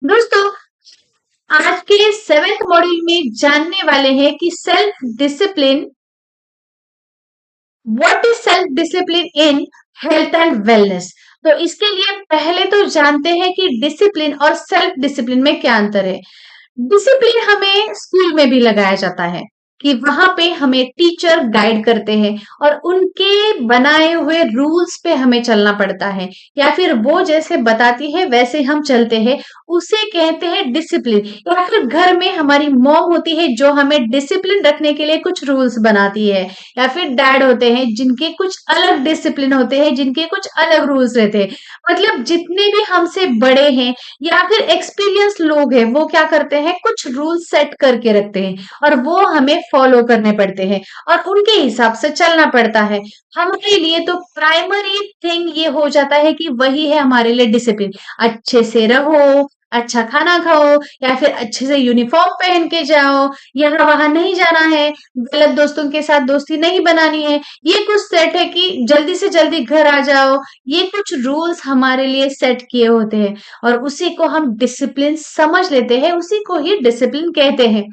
दोस्तों, आज के 7th मॉड्यूल में जानने वाले हैं कि self discipline, what is self discipline in health and wellness. तो इसके लिए पहले तो जानते हैं कि डिसिप्लिन और सेल्फ डिसिप्लिन में क्या अंतर है। डिसिप्लिन हमें स्कूल में भी लगाया जाता है कि वहां पे हमें टीचर गाइड करते हैं और उनके बनाए हुए रूल्स पे हमें चलना पड़ता है, या फिर वो जैसे बताती है वैसे हम चलते हैं, उसे कहते हैं डिसिप्लिन। या फिर घर में हमारी मॉम होती है जो हमें डिसिप्लिन रखने के लिए कुछ रूल्स बनाती है, या फिर डैड होते हैं जिनके कुछ अलग डिसिप्लिन होते हैं, जिनके कुछ अलग रूल्स रहते हैं। मतलब जितने भी हमसे बड़े हैं या फिर एक्सपीरियंस लोग हैं, वो क्या करते हैं, कुछ रूल सेट करके रखते हैं और वो हमें फॉलो करने पड़ते हैं और उनके हिसाब से चलना पड़ता है। हमारे लिए तो प्राइमरी थिंग ये हो जाता है कि वही है हमारे लिए डिसिप्लिन। अच्छे से रहो, अच्छा खाना खाओ, या फिर अच्छे से यूनिफॉर्म पहन के जाओ, यहाँ वहां नहीं जाना है, गलत दोस्तों के साथ दोस्ती नहीं बनानी है। ये कुछ सेट है कि जल्दी से जल्दी घर आ जाओ। ये कुछ रूल्स हमारे लिए सेट किए होते हैं और उसी को हम डिसिप्लिन समझ लेते हैं, उसी को ही डिसिप्लिन कहते हैं।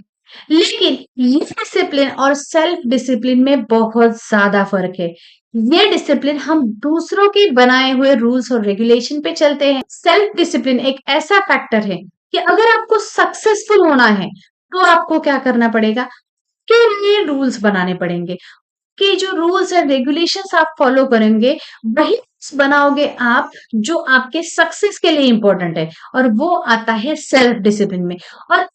लेकिन ये डिसिप्लिन और सेल्फ डिसिप्लिन में बहुत ज्यादा फर्क है। ये डिसिप्लिन हम दूसरों के बनाए हुए रूल्स और रेगुलेशन पे चलते हैं। सेल्फ डिसिप्लिन एक ऐसा फैक्टर है कि अगर आपको सक्सेसफुल होना है तो आपको क्या करना पड़ेगा, के लिए रूल्स बनाने पड़ेंगे। कि जो रूल्स एंड रेगुलेशंस आप फॉलो करेंगे, वही बनाओगे आप जो आपके सक्सेस के लिए इंपॉर्टेंट है, और वो आता है सेल्फ डिसिप्लिन में। और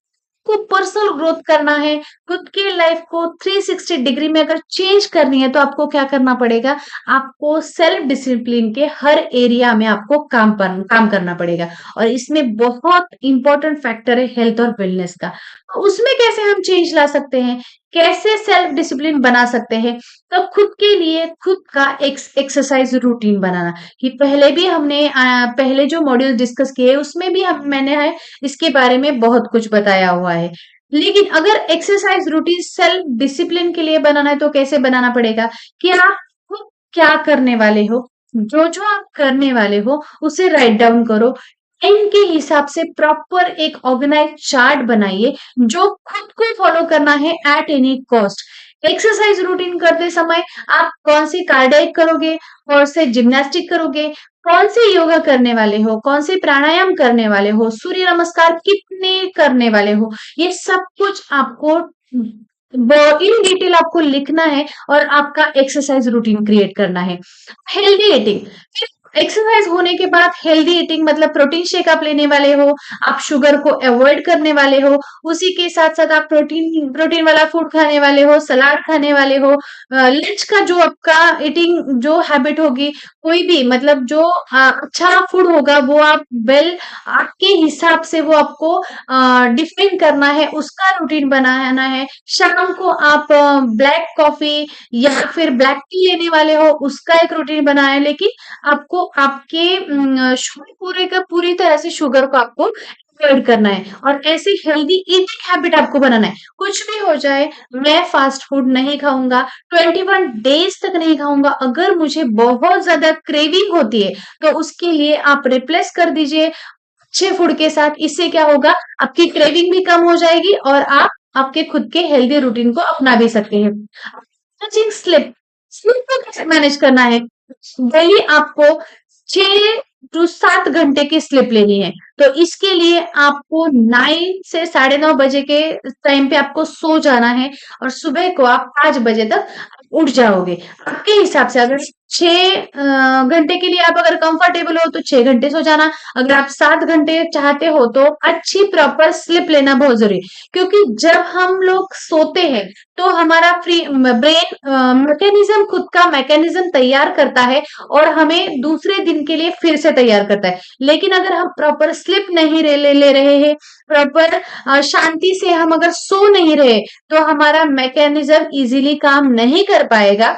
को पर्सनल ग्रोथ करना है, खुद की लाइफ को 360 डिग्री में अगर चेंज करनी है, तो आपको क्या करना पड़ेगा, आपको सेल्फ डिसिप्लिन के हर एरिया में आपको काम करना पड़ेगा। और इसमें बहुत इंपॉर्टेंट फैक्टर है हेल्थ और वेलनेस का। तो उसमें कैसे हम चेंज ला सकते हैं, कैसे सेल्फ डिसिप्लिन बना सकते हैं। तो खुद के लिए खुद का एक्सरसाइज रूटीन बनाना, कि पहले भी हमने पहले जो मॉड्यूल डिस्कस किए उसमें भी हम मैंने है इसके बारे में बहुत कुछ बताया हुआ है। लेकिन अगर एक्सरसाइज रूटीन सेल्फ डिसिप्लिन के लिए बनाना है तो कैसे बनाना पड़ेगा, कि आप खुद क्या करने वाले हो, जो जो आप करने वाले हो उसे राइट डाउन करो। इनके हिसाब से प्रॉपर एक ऑर्गेनाइज चार्ट बनाइए जो खुद को फॉलो करना है at any cost. Exercise routine करते समय आप कौन सी कार्डियक करोगे, कौन से जिम्नास्टिक करोगे, कौन से योगा करने वाले हो, कौन से प्राणायाम करने वाले हो, सूर्य नमस्कार कितने करने वाले हो, ये सब कुछ आपको इन डिटेल आपको लिखना है और आपका एक्सरसाइज रूटीन क्रिएट करना है। हेल्दी ईटिंग, एक्सरसाइज होने के बाद हेल्दी ईटिंग मतलब प्रोटीन शेक आप लेने वाले हो, आप शुगर को अवॉइड करने वाले हो, उसी के साथ साथ आप प्रोटीन प्रोटीन वाला फूड खाने वाले हो, सलाद खाने वाले हो। लंच का जो आपका ईटिंग जो हैबिट होगी, कोई भी मतलब जो अच्छा फूड होगा वो आप वेल आपके हिसाब से वो आपको डिफाइन करना है, उसका रूटीन बनाना है। शाम को आप ब्लैक कॉफी या फिर ब्लैक टी लेने वाले हो, उसका एक रूटीन बनाना है। लेकिन आपको आपके शुगर पूरे का पूरी तरह से शुगर को आपको अवॉइड करना है और ऐसे हेल्दी ईटिंग हैबिट आपको बनाना है। कुछ भी हो जाए, मैं फास्ट फूड नहीं खाऊंगा, 21 डेज तक नहीं खाऊंगा। अगर मुझे बहुत ज्यादा क्रेविंग होती है तो उसके लिए आप रिप्लेस कर दीजिए अच्छे फूड के साथ। इससे क्या होगा, आपकी क्रेविंग भी कम हो जाएगी और आप आपके खुद के हेल्दी रूटीन को अपना भी सकते हैं। स्लिप, स्लिप को कैसे मैनेज करना है, डेली आपको 6 टू 7 घंटे की स्लिप लेनी है। तो इसके लिए आपको 9 से 9:30 बजे के टाइम पे आपको सो जाना है और सुबह को आप 5 बजे तक उठ जाओगे। आपके हिसाब से अगर 6 घंटे के लिए आप अगर कंफर्टेबल हो तो 6 घंटे सो जाना। अगर आप 7 घंटे चाहते हो तो अच्छी प्रॉपर स्लिप लेना बहुत जरूरी है। क्योंकि जब हम लोग सोते हैं तो हमारा फ्री ब्रेन मैकेनिज्म खुद का मैकेनिज्म तैयार करता है और हमें दूसरे दिन के लिए फिर से तैयार करता है। लेकिन अगर हम प्रॉपर स्लिप नहीं ले रहे हैं, प्रॉपर शांति से हम अगर सो नहीं रहे, तो हमारा मैकेनिज्म इजीली काम नहीं कर पाएगा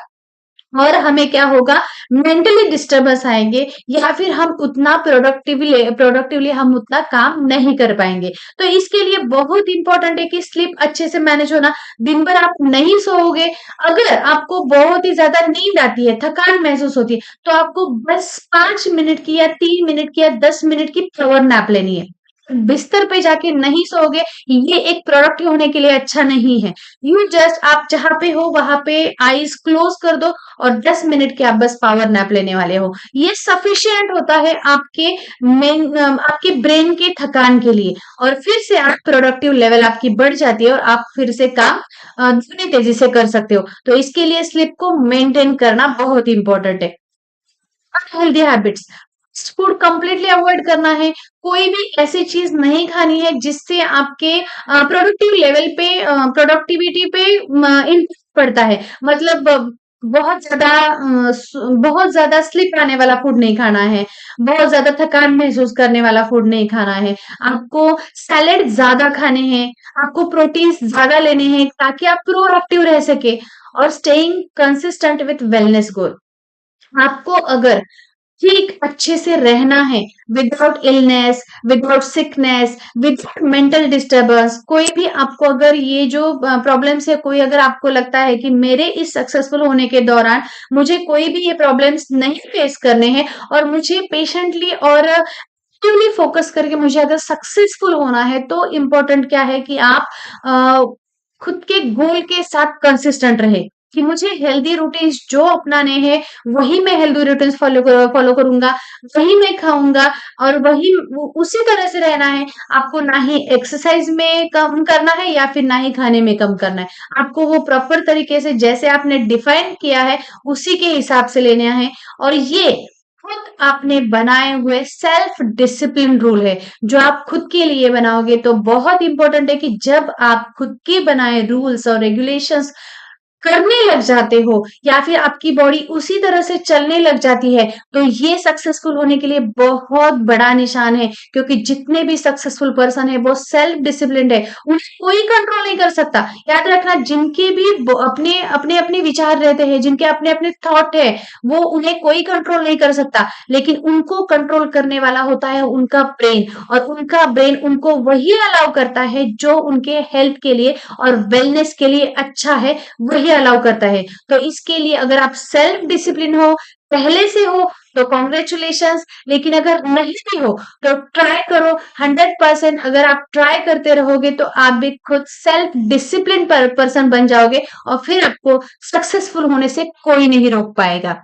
और हमें क्या होगा, मेंटली डिस्टर्बेंस आएंगे, या फिर हम उतना प्रोडक्टिवली हम उतना काम नहीं कर पाएंगे। तो इसके लिए बहुत इंपॉर्टेंट है कि स्लीप अच्छे से मैनेज होना। दिन भर आप नहीं सोओगे, अगर आपको बहुत ही ज्यादा नींद आती है, थकान महसूस होती है, तो आपको बस 5 मिनट की या 3 मिनट की या 10 मिनट की पावर नैप लेनी है। बिस्तर पे जाके नहीं सोओगे, ये एक प्रोडक्टिव होने के लिए अच्छा नहीं है। यू जस्ट आप जहाँ पे हो वहां पे आईज क्लोज कर दो और 10 मिनट के आप बस पावर नैप लेने वाले हो। ये सफिशिएंट होता है आपके आपके ब्रेन की थकान के लिए, और फिर से आप प्रोडक्टिव लेवल आपकी बढ़ जाती है और आप फिर से काम दुगनी तेजी से कर सकते हो। तो इसके लिए स्लीप को मेंटेन करना बहुत इंपॉर्टेंट है। Unhealthy habits, food completely avoid करना है। कोई भी ऐसी चीज नहीं खानी है जिससे आपके प्रोडक्टिव लेवल पे प्रोडक्टिविटी पे इम्पैक्ट पड़ता है। मतलब बहुत ज्यादा स्लिप आने वाला फूड नहीं खाना है, बहुत ज्यादा थकान महसूस करने वाला फूड नहीं खाना है। आपको सैलेड ज्यादा खाने हैं, आपको प्रोटीन ज्यादा लेने हैं ताकि आप प्रोएक्टिव रह सके। और स्टेइंग कंसिस्टेंट विथ वेलनेस गोल, आपको अगर ठीक अच्छे से रहना है, without illness, without sickness, without mental disturbance, कोई भी आपको अगर ये जो प्रॉब्लम्स है, कोई अगर आपको लगता है कि मेरे इस सक्सेसफुल होने के दौरान मुझे कोई भी ये प्रॉब्लम्स नहीं फेस करने हैं और मुझे पेशेंटली और एक्टिवली फोकस करके मुझे अगर सक्सेसफुल होना है, तो इम्पोर्टेंट क्या है कि आप अ, खुद के गोल के साथ कंसिस्टेंट रहे कि मुझे हेल्दी रूटीन्स जो अपनाने हैं, वही मैं हेल्दी रूटीन्स फॉलो करूंगा, वही मैं खाऊंगा और वही उसी तरह से रहना है। आपको ना ही एक्सरसाइज में कम करना है या फिर ना ही खाने में कम करना है। आपको वो प्रॉपर तरीके से जैसे आपने डिफाइन किया है उसी के हिसाब से लेना है। और ये खुद आपने बनाए हुए सेल्फ डिसिप्लिन रूल है जो आप खुद के लिए बनाओगे। तो बहुत इंपॉर्टेंट है कि जब आप खुद के बनाए रूल्स और रेगुलेशंस करने लग जाते हो या फिर आपकी बॉडी उसी तरह से चलने लग जाती है, तो ये सक्सेसफुल होने के लिए बहुत बड़ा निशान है। क्योंकि जितने भी सक्सेसफुल पर्सन है वो सेल्फ डिसिप्लिन्ड है, उन्हें कोई कंट्रोल नहीं कर सकता। याद रखना, जिनके भी अपने अपने अपने विचार रहते हैं, जिनके अपने अपने थॉट है, वो उन्हें कोई कंट्रोल नहीं कर सकता। लेकिन उनको कंट्रोल करने वाला होता है उनका ब्रेन, और उनका ब्रेन उनको वही अलाउ करता है जो उनके हेल्थ के लिए और वेलनेस के लिए अच्छा है, वही अलाउ करता है। तो इसके लिए अगर आप सेल्फ डिसिप्लिन हो, पहले से हो, तो कॉन्ग्रेचुलेशंस। लेकिन अगर नहीं भी हो तो ट्राई करो 100%। अगर आप ट्राई करते रहोगे तो आप भी खुद सेल्फ डिसिप्लिन पर्सन बन जाओगे और फिर आपको सक्सेसफुल होने से कोई नहीं रोक पाएगा।